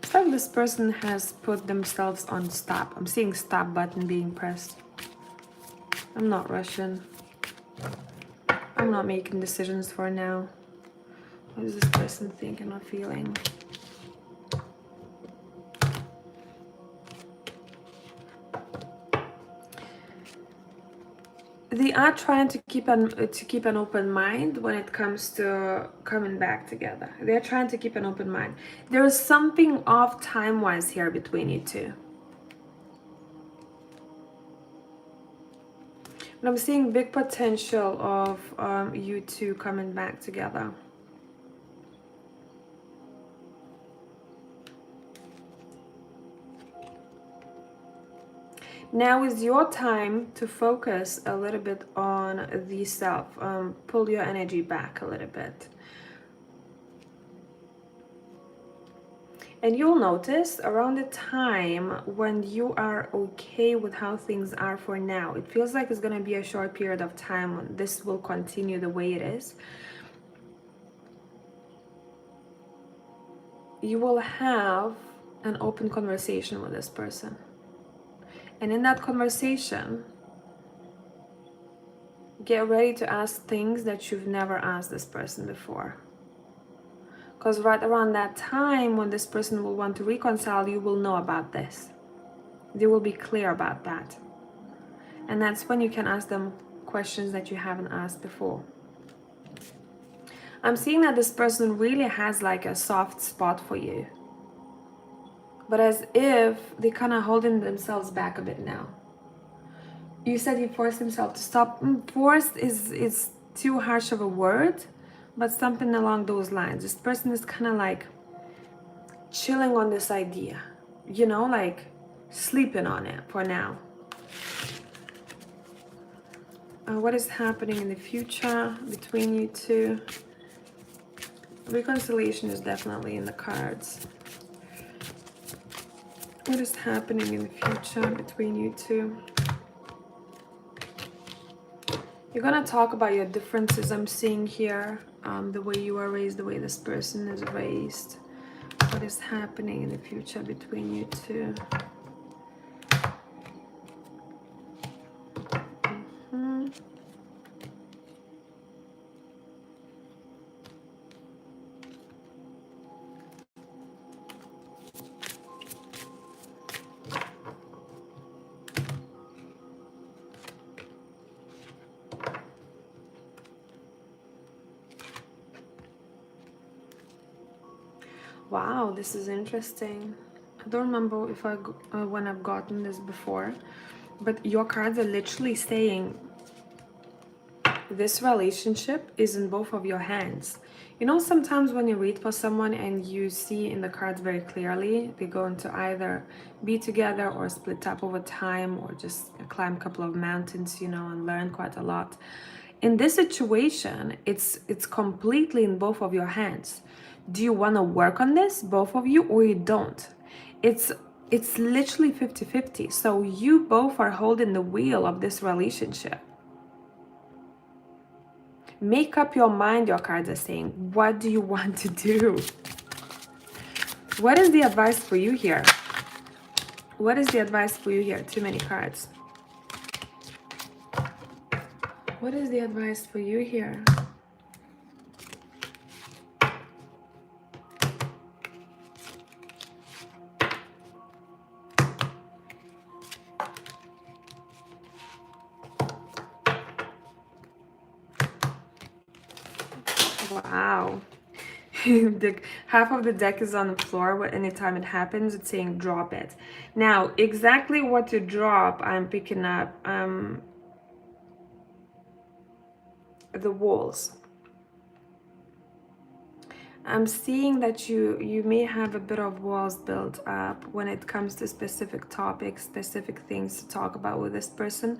It's like this person has put themselves on stop. I'm seeing stop button being pressed. I'm not rushing. I'm not making decisions for now. What is this person thinking or feeling? They are trying to keep an open mind when it comes to coming back together. They're trying to keep an open mind. There is something off time-wise here between you two. But I'm seeing big potential of you two coming back together. Now is your time to focus a little bit on the self. Pull your energy back a little bit. And you'll notice around the time when you are okay with how things are for now, it feels like it's going to be a short period of time when this will continue the way it is. You will have an open conversation with this person. And in that conversation, get ready to ask things that you've never asked this person before. Because right around that time when this person will want to reconcile, you will know about this. They will be clear about that. And that's when you can ask them questions that you haven't asked before. I'm seeing that this person really has like a soft spot for you. But as if they're kind of holding themselves back a bit now. You said he forced himself to stop. Forced is too harsh of a word, but something along those lines. This person is kind of like chilling on this idea, you know, like sleeping on it for now. What is happening in the future between you two? Reconciliation is definitely in the cards. What is happening in the future between you two? You're gonna talk about your differences I'm seeing here, the way you are raised, the way this person is raised. What is happening in the future between you two? Wow, this is interesting. I don't remember if when I've gotten this before, but your cards are literally saying this relationship is in both of your hands. You know, sometimes when you read for someone and you see in the cards very clearly, they're going to either be together or split up over time or just climb a couple of mountains, you know, and learn quite a lot. In this situation, it's completely in both of your hands. Do you want to work on this, both of you, or you don't? It's literally 50-50. So you both are holding the wheel of this relationship. Make up your mind, your cards are saying. What do you want to do? What is the advice for you here? What is the advice for you here? Too many cards. What is the advice for you here? Wow. Half of the deck is on the floor, but anytime it happens, it's saying drop it. Now, exactly what to drop, I'm picking up the walls. I'm seeing that you may have a bit of walls built up when it comes to specific topics, specific things to talk about with this person.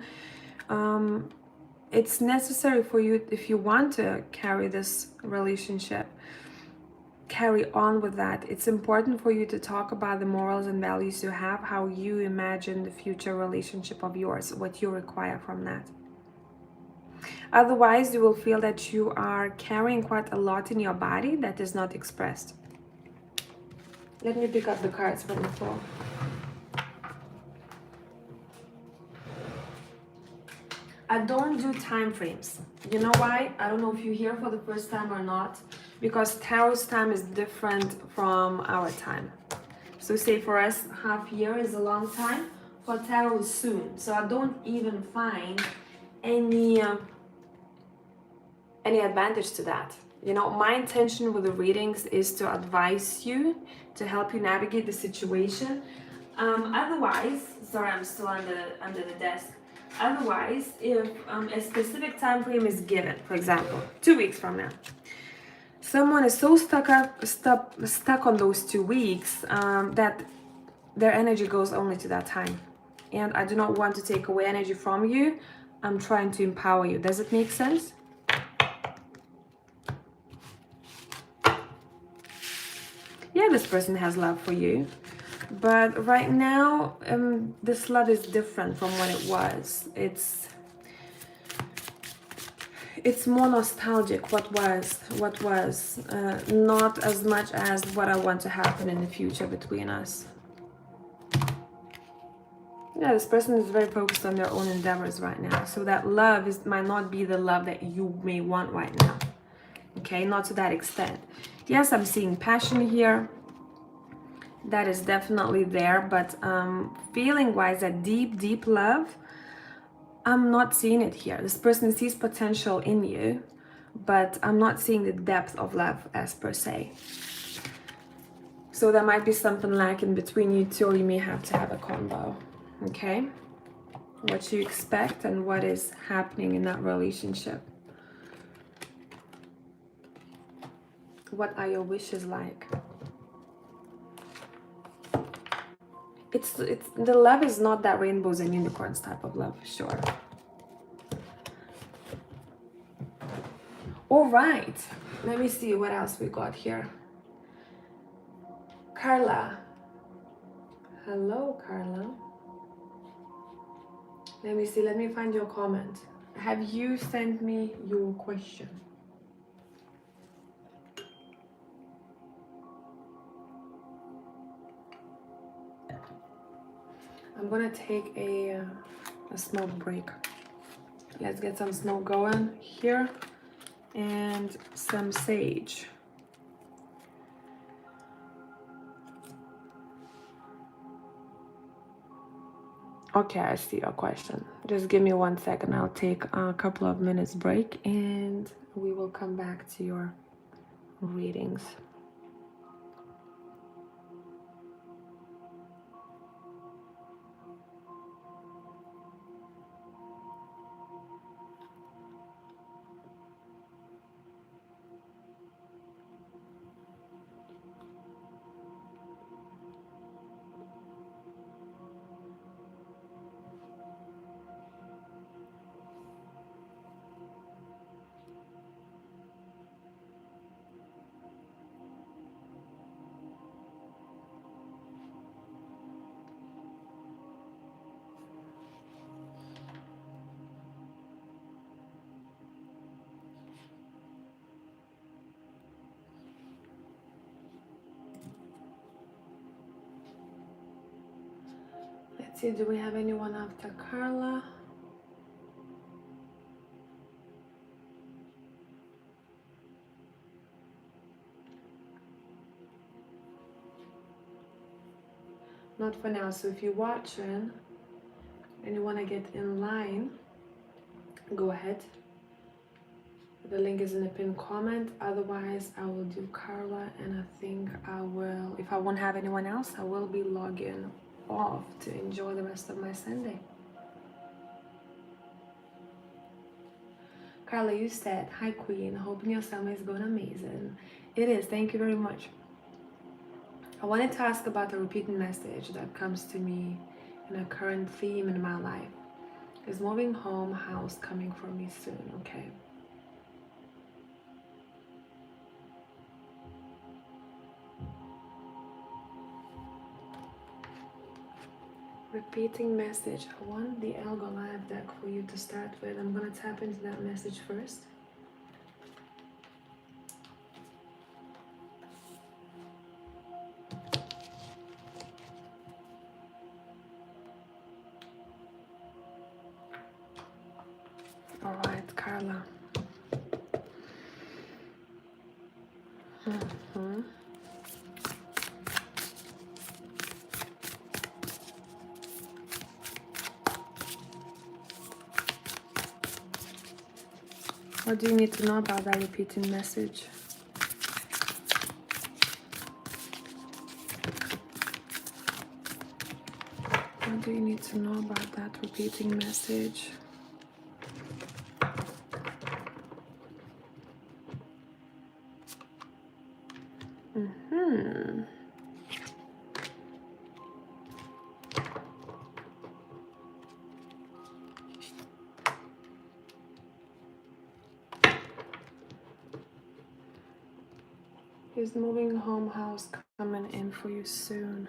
It's necessary for you, if you want to carry this relationship, carry on with that. It's important for you to talk about the morals and values you have, how you imagine the future relationship of yours, what you require from that. Otherwise, you will feel that you are carrying quite a lot in your body that is not expressed. Let me pick up the cards from the floor. I don't do time frames. You know why? I don't know if you're here for the first time or not, because tarot's time is different from our time. So say for us, half year is a long time. For tarot is soon. So I don't even find any advantage to that. You know, my intention with the readings is to advise you, to help you navigate the situation. Otherwise, sorry, I'm still under the desk. Otherwise, if a specific time frame is given, for example, 2 weeks from now, someone is so stuck on those 2 weeks that their energy goes only to that time. And I do not want to take away energy from you. I'm trying to empower you. Does it make sense? Yeah, this person has love for you. But right now, this love is different from what it was. It's more nostalgic, what was, not as much as what I want to happen in the future between us. Yeah, this person is very focused on their own endeavors right now. So that love might not be the love that you may want right now. Okay, not to that extent. Yes, I'm seeing passion here. That is definitely there, but feeling wise, that deep love, I'm not seeing it here. This person sees potential in you, but I'm not seeing the depth of love as per se. So there might be something lacking between you two, or you may have to have a combo. Okay, what you expect and what is happening in that relationship. What are your wishes like? It's the love is not that rainbows and unicorns type of love, sure. All right, let me see what else we got here. Carla. Hello, Carla. Let me see, let me find your comment. Have you sent me your question? I'm gonna take a smoke break. Let's get some smoke going here and some sage. Okay, I see your question. Just give me 1 second. I'll take a couple of minutes break and we will come back to your readings. Let's see, do we have anyone after Carla? Not for now. So if you're watching and you want to get in line, go ahead. The link is in the pinned comment. Otherwise, I will do Carla, and I think I will, if I won't have anyone else, I will be logging off to enjoy the rest of my Sunday. Carla, you said, hi Queen, hoping your summer is going amazing. It is, thank you very much. I wanted to ask about the repeating message that comes to me in a current theme in my life. Is moving home house coming for me soon? Okay. Repeating message. I want the Algo Live deck for you to start with. I'm going to tap into that message first. All right, Carla. What do you need to know about that repeating message? What do you need to know about that repeating message? Is moving home house coming in for you soon?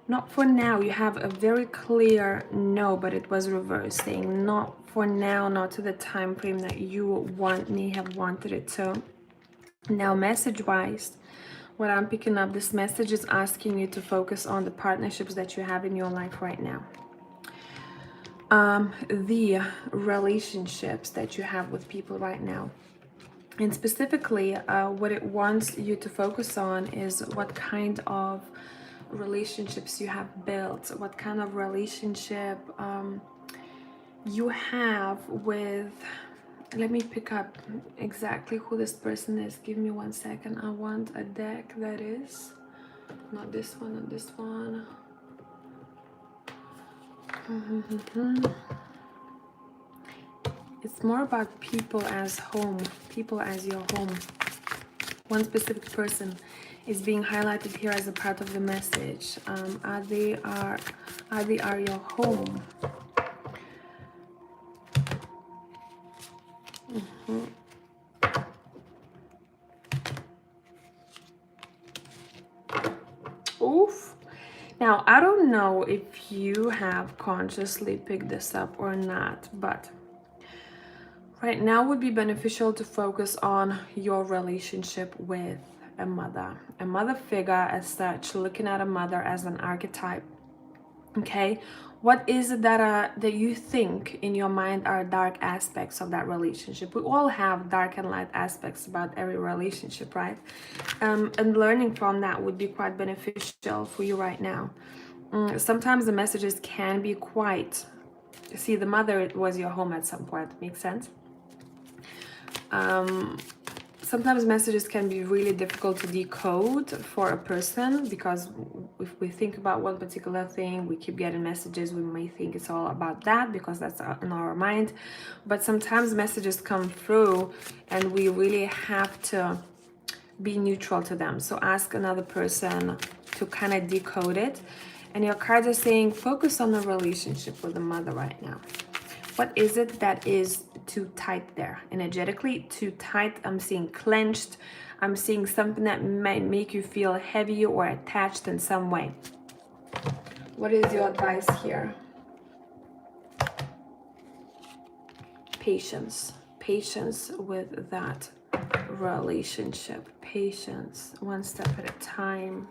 Not for now. You have a very clear no, but it was reversed, saying not for now, not to the time frame that you may have wanted it to. Now, message-wise, what I'm picking up, this message is asking you to focus on the partnerships that you have in your life right now. The relationships that you have with people right now. And specifically, what it wants you to focus on is what kind of relationships you have built, what kind of relationship you have with, let me pick up exactly who this person is. Give me 1 second. I want a deck that is not this one, not this one. It's more about people as home, people as your home. One specific person is being highlighted here as a part of the message. They are your home. Oof. Now, I don't know if you have consciously picked this up or not, but right now would be beneficial to focus on your relationship with a mother figure as such, looking at a mother as an archetype. Okay, what is it that you think in your mind are dark aspects of that relationship? We all have dark and light aspects about every relationship, right? And learning from that would be quite beneficial for you right now. Sometimes the messages can be quite, see, the mother was your home at some point. Makes sense? Sometimes messages can be really difficult to decode for a person, because if we think about one particular thing, we keep getting messages, we may think it's all about that because that's in our mind. But sometimes messages come through and we really have to be neutral to them. So ask another person to kind of decode it. And your cards are saying focus on the relationship with the mother right now. What is it that is too tight there? Energetically, too tight. I'm seeing clenched. I'm seeing something that might make you feel heavy or attached in some way. What is your advice here? Patience. Patience with that relationship. Patience. One step at a time.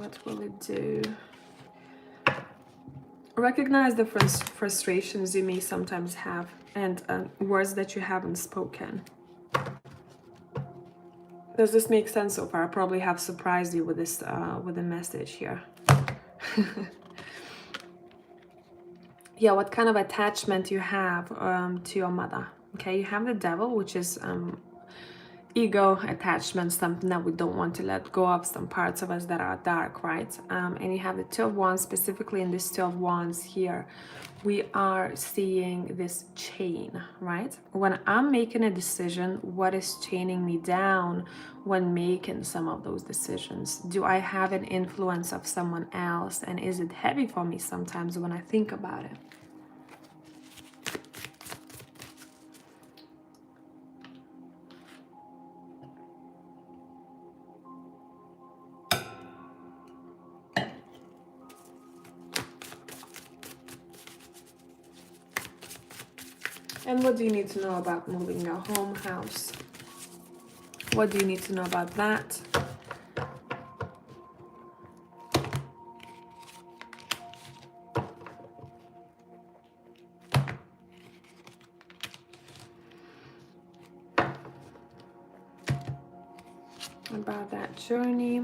What will it do? Recognize the frustrations you may sometimes have and words that you haven't spoken. Does this make sense so far? I probably have surprised you with this, with the message here. Yeah, what kind of attachment you have to your mother? Okay, you have the devil, which is ego attachment, something that we don't want to let go of, some parts of us that are dark, right? And you have the Two of Wands. Specifically in this Two of Wands here, we are seeing this chain, right? When I'm making a decision, what is chaining me down when making some of those decisions? Do I have an influence of someone else? And is it heavy for me sometimes when I think about it? And what do you need to know about moving your home, house? What do you need to know about that? About that journey.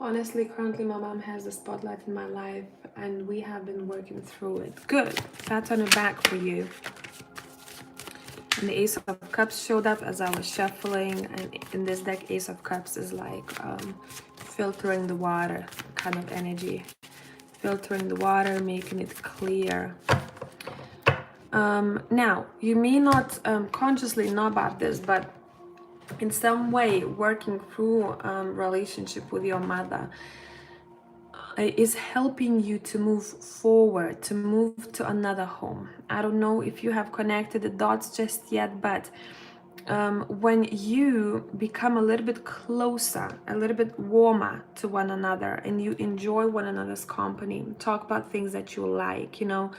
Honestly, currently my mom has the spotlight in my life and we have been working through it. Good. Pat on the back for you. And the Ace of Cups showed up as I was shuffling, and in this deck Ace of Cups is like filtering the water kind of energy. Filtering the water, making it clear. Now, you may not consciously know about this, but in some way working through relationship with your mother is helping you to move forward, to move to another home. I don't know if you have connected the dots just yet, but when you become a little bit closer, a little bit warmer to one another, and you enjoy one another's company, talk about things that you like, you know,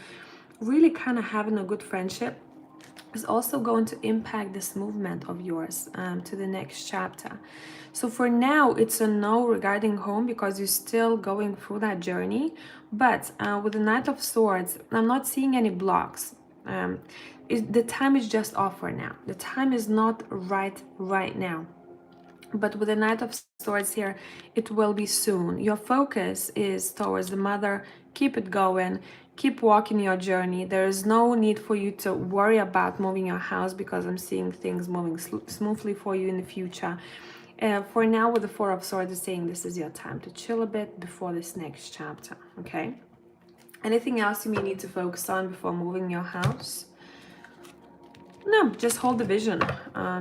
really kind of having a good friendship, is also going to impact this movement of yours to the next chapter. So for now, it's a no regarding home because you're still going through that journey. But with the Knight of Swords, I'm not seeing any blocks. The time is just off for now. The time is not right now. But with the Knight of Swords here, it will be soon. Your focus is towards the mother. Keep it going. Keep walking your journey. There is no need for you to worry about moving your house because I'm seeing things moving smoothly for you in the future. For now, with the Four of Swords, is saying this is your time to chill a bit before this next chapter, okay? Anything else you may need to focus on before moving your house? No, just hold the vision.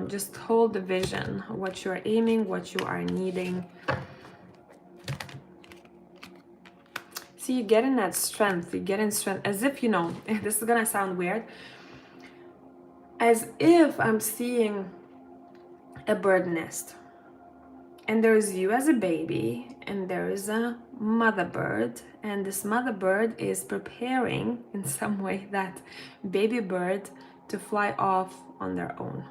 Just hold the vision, what you're aiming, what you are needing. See, you're getting that strength. You're getting strength as if, you know, this is gonna sound weird, as if I'm seeing a bird nest. And there is you as a baby, and there is a mother bird, and this mother bird is preparing in some way that baby bird to fly off on their own.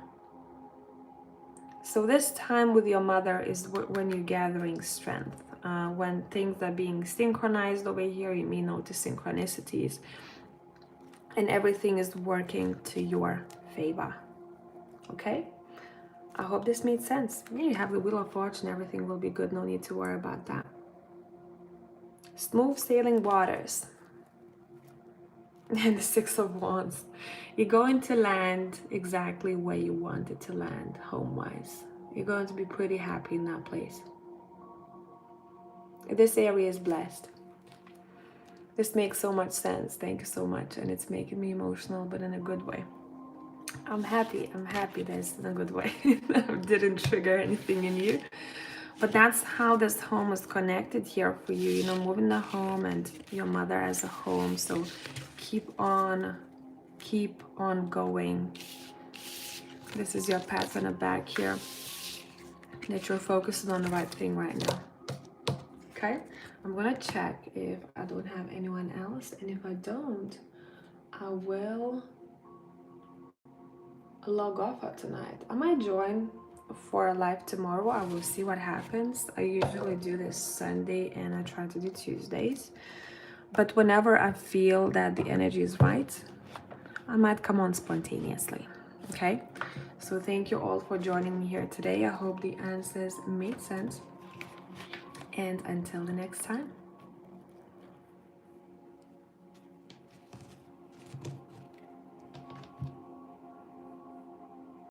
So this time with your mother is when you're gathering strength. When things are being synchronized over here, you may notice synchronicities, and everything is working to your favor. Okay? I hope this made sense. Yeah, you have the Wheel of Fortune, everything will be good, no need to worry about that. Smooth sailing waters. And the Six of Wands. You're going to land exactly where you wanted to land, home-wise. You're going to be pretty happy in that place. This area is blessed. This makes so much sense. Thank you so much. And it's making me emotional, but in a good way. I'm happy that's in a good way. I didn't trigger anything in you. But that's how this home is connected here for you. You know, moving the home and your mother as a home. So keep on going. This is your path on the back here. that you're focusing on the right thing right now. Okay, I'm gonna check if I don't have anyone else, and if I don't, I will log off for tonight. I might join for a live tomorrow. I will see what happens. I usually do this Sunday and I try to do Tuesdays, but whenever I feel that the energy is right, I might come on spontaneously. Okay, so thank you all for joining me here today. I hope the answers made sense, and until the next time.